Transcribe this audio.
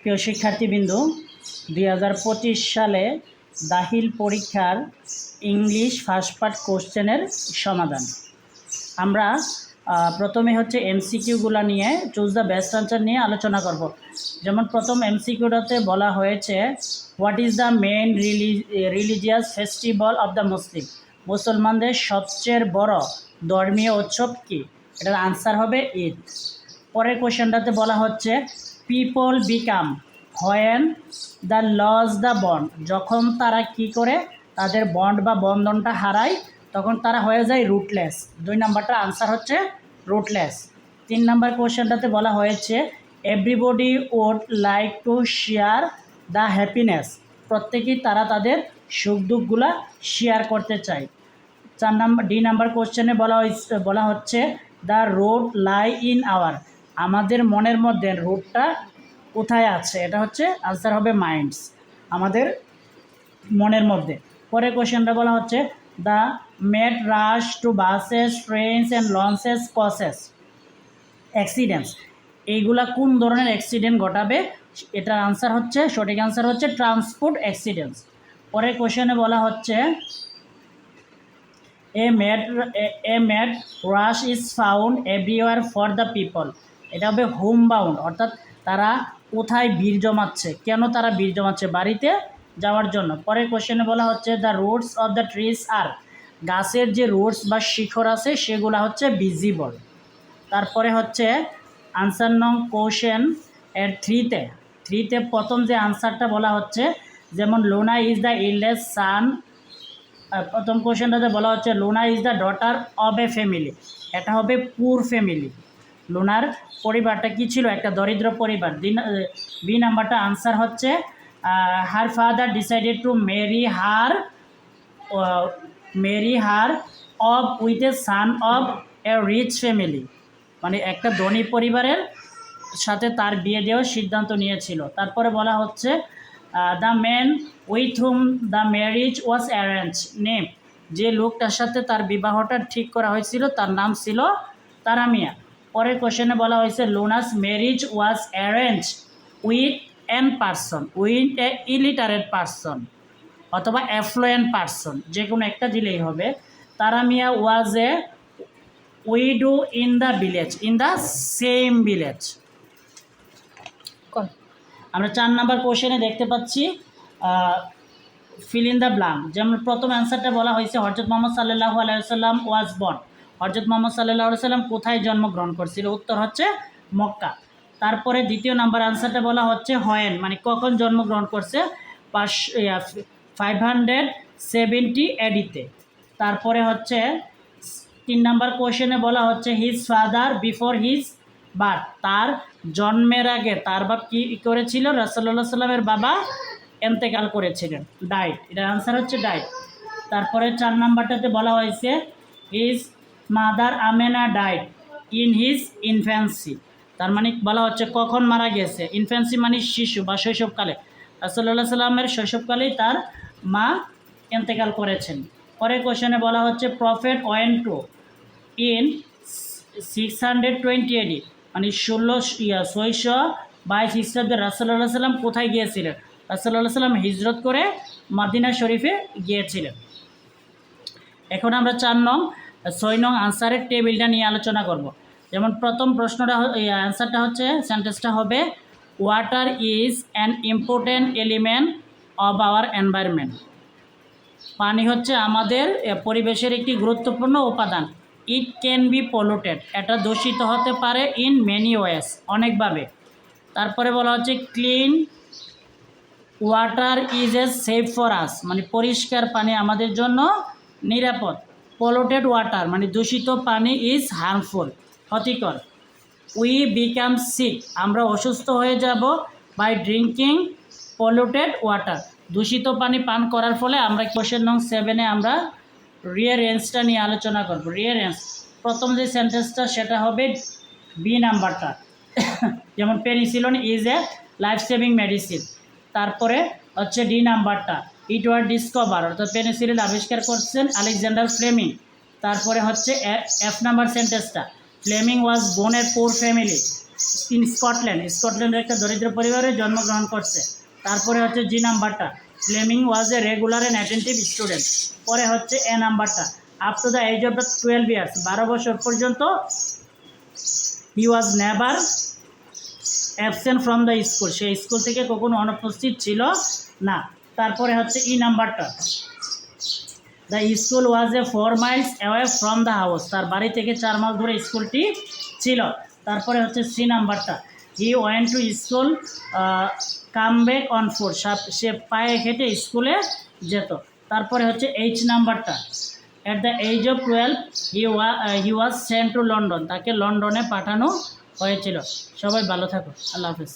প্রিয় শিক্ষার্থীবৃন্দু, 2025 সালে দাখিল পরীক্ষার ইংলিশ ফার্স্ট পার্ট কোশ্চেনের সমাধান। আমরা প্রথমে হচ্ছে এমসিকিউগুলো নিয়ে চুজ দ্য বেস্ট আনসার নিয়ে আলোচনা করব। যেমন প্রথম এমসিকিউটাতে বলা হয়েছে, what is the main religious festival of the Muslim? মুসলমানদের সবচেয়ে বড় ধর্মীয় উৎসব কী? এটার আনসার হবে ঈদ। পরের কোশ্চেনটাতে বলা হচ্ছে, people become when the lose the bond, যখন তারা কি করে তাদের বন্ড বা বন্ধনটা হারায় তখন তারা হয়ে যায় রুটলেস। 2 নাম্বারটা আনসার হচ্ছে রুটলেস। 3 নাম্বার কোশ্চেনটাতে বলা হয়েছে, everybody would like to share the happiness, প্রত্যেকেই তারা তাদের সুখ দুঃখগুলা শেয়ার করতে চায়। 4 নাম্বার কোশ্চেনে বলা হচ্ছে, the road lie in our, আমাদের মনের মধ্যে রুটটা কোথায় আছে? এটা হচ্ছে আনসার হবে মাইন্ডস, আমাদের মনের মধ্যে। পরে কোশ্চেনটা বলা হচ্ছে, the made rush to buses trains and launches কসেস accidents, এইগুলা কোন ধরনের অ্যাক্সিডেন্ট ঘটাবে? এটার আনসার হচ্ছে, সঠিক আনসার হচ্ছে ট্রান্সপোর্ট অ্যাক্সিডেন্টস। পরে কোশ্চেনে বলা হচ্ছে, a mad rush is found everywhere for the people, এটা হবে হোম বাউন্ড, অর্থাৎ তারা কোথায় ভিড় জমাচ্ছে, কেন তারা ভিড় জমাচ্ছে? বাড়িতে যাওয়ার জন্য। পরে কোশ্চেনে বলা হচ্ছে, the roots of the trees are, গাছের যে রুটস বা শিখর আছে সেগুলো হচ্ছে ভিজিবল। তারপরে হচ্ছে আনসার নং কোশ্চেন এর থ্রিতে প্রথম যে আনসারটা বলা হচ্ছে, যেমন লুনা ইজ দ্য ইল্ডেস্ট সান, প্রথম কোশ্চেনটাতে বলা হচ্ছে Luna is the daughter of a family, এটা হবে পুর ফ্যামিলি। লুনার পরিবারটা কি ছিল? একটা দরিদ্র পরিবার। বি নাম্বারটা আনসার হচ্ছে, her father decided to marry her off with a son of a rich family, মানে একটা ধনী পরিবারের সাথে তার বিয়ে দেওয়ার সিদ্ধান্ত নিয়েছিল। তারপরে বলা হচ্ছে, the man with whom the marriage was arrange name, যে লোকটার সাথে তার বিবাহটা ঠিক করা হয়েছিল তার নাম ছিল তারা মিয়া। পরের কোশ্চেনে বলা হয়েছে, Luna's marriage was arrange with an person, with a illiterate person অথবা অ্যাফ্লুয়েন্ট পারসন, যে কোনো একটা দিলেই হবে। Tara Miah was a widow in the village, in the same village. আমরা 4 নাম্বার কোশ্চেনে দেখতে পাচ্ছি ফিল ইন দ্য ব্ল্যাঙ্ক। যেমন প্রথম অ্যান্সারটা বলা হয়েছে, হযরত মুহাম্মদ সাল্লাল্লাহু আলাইহি ওয়াসাল্লাম ওয়াজ বর্ন, হযরত মুহাম্মদ সাল্লাল্লাহু আলাইহি ওয়াসাল্লাম কোথায় জন্মগ্রহণ করছিল? উত্তর হচ্ছে মক্কা। তারপরে দ্বিতীয় নাম্বার আনসারটা বলা হচ্ছে হোয়েন, মানে কখন জন্মগ্রহণ করছে? 570 এডিতে। তারপরে হচ্ছে 3 নাম্বার কোশ্চেনে বলা হচ্ছে, his father before his birth, তার জন্মের আগে তার বাপ কী করেছিল? রাসূলুল্লাহ সাল্লামের বাবা এন্তেকাল করেছিলেন, ডাইট। এটার আনসার হচ্ছে ডাইট। তারপরে 4 নাম্বারটাতে বলা হয়েছে, হিজ মাদার আমেনা ডাইট ইন হিজ ইনফ্যান্সি, তার মানে বলা হচ্ছে কখন মারা গেছে? ইনফ্যান্সি মানে শিশু বা শৈশবকালে, রাসূলুল্লাহ সাল্লামের শৈশবকালেই তার মা এন্তেকাল করেছেন। পরের কোশ্চেনে বলা হচ্ছে, প্রফেট ওয়েন্ট টু ইন 620 এডি, মানে 622 খ্রিস্টাব্দে রাসূলুল্লাহ সাল্লাম কোথায় গিয়েছিলেন? রাসূলুল্লাহ সাল্লাম হিজরত করে মদিনা শরীফে গিয়েছিলেন। এখন আমরা 6 নং আনসারের টেবিলটা নিয়ে আলোচনা করব। যেমন প্রথম প্রশ্নটা অ্যান্সারটা হচ্ছে, সেন্টেন্সটা হবে, water is an important element of our environment, পানি হচ্ছে আমাদের পরিবেশের একটি গুরুত্বপূর্ণ উপাদান। ইট ক্যান বি পলিউটেড, এটা দূষিত হতে পারে ইন মেনি ওয়েস, অনেকভাবে। তারপরে বলা হচ্ছে, clean water is a safe for us, মানে পরিষ্কার পানি আমাদের জন্য নিরাপদ। পলিউটেড ওয়াটার মানে দূষিত পানি ইজ হার্মফুল, ক্ষতিকর। উই বিকাম সিক, আমরা অসুস্থ হয়ে যাব বাই ড্রিঙ্কিং পলিউটেড ওয়াটার, দূষিত পানি পান করার ফলে আমরা। কোশ্চেন নং 7-এ আমরা রিয়ারেঞ্জটা নিয়ে আলোচনা করব। রিয়ারেঞ্জ প্রথম যে সেন্টেন্সটা সেটা হবে বি নাম্বারটা, যেমন penicillin is a life saving medicine. তারপরে হচ্ছে ডি নাম্বারটা, ইট ওয়ার ডিসকভার, অর্থাৎ পেনিসিলিন আবিষ্কার করছেন আলেকজান্ডার ফ্লেমিং। তারপরে হচ্ছে এফ নাম্বার সেন্টেন্সটা, ফ্লেমিং ওয়াজ বোর্ন এ পুর ফ্যামিলি। ইন স্কটল্যান্ড, স্কটল্যান্ডের একটা দরিদ্র পরিবারে জন্মগ্রহণ করছে। তারপরে হচ্ছে জি নাম্বারটা, Fleming was a regular and attentive student. পরে হচ্ছে এ নাম্বারটা, up to the age of the 12 years, 12 বছর পর্যন্ত he was never absent from the school, সে স্কুল থেকে কখনো অনুপস্থিত ছিল না। তারপরে হচ্ছে ই নাম্বারটা, the school was a 4 miles away from the house, তার বাড়ি থেকে 4 মাইল দূরে স্কুলটি ছিল। তারপরে হচ্ছে সি নাম্বারটা, he went to school come back on foot, সে পায়ে হেঁটে স্কুলে যেত। তারপরে হচ্ছে এইচ নাম্বারটা, at the age of 12 he was sent to London, তাকে লন্ডনে পাঠানো হয়েছিল। সবাই ভালো থাকো, আল্লাহ হাফেজ।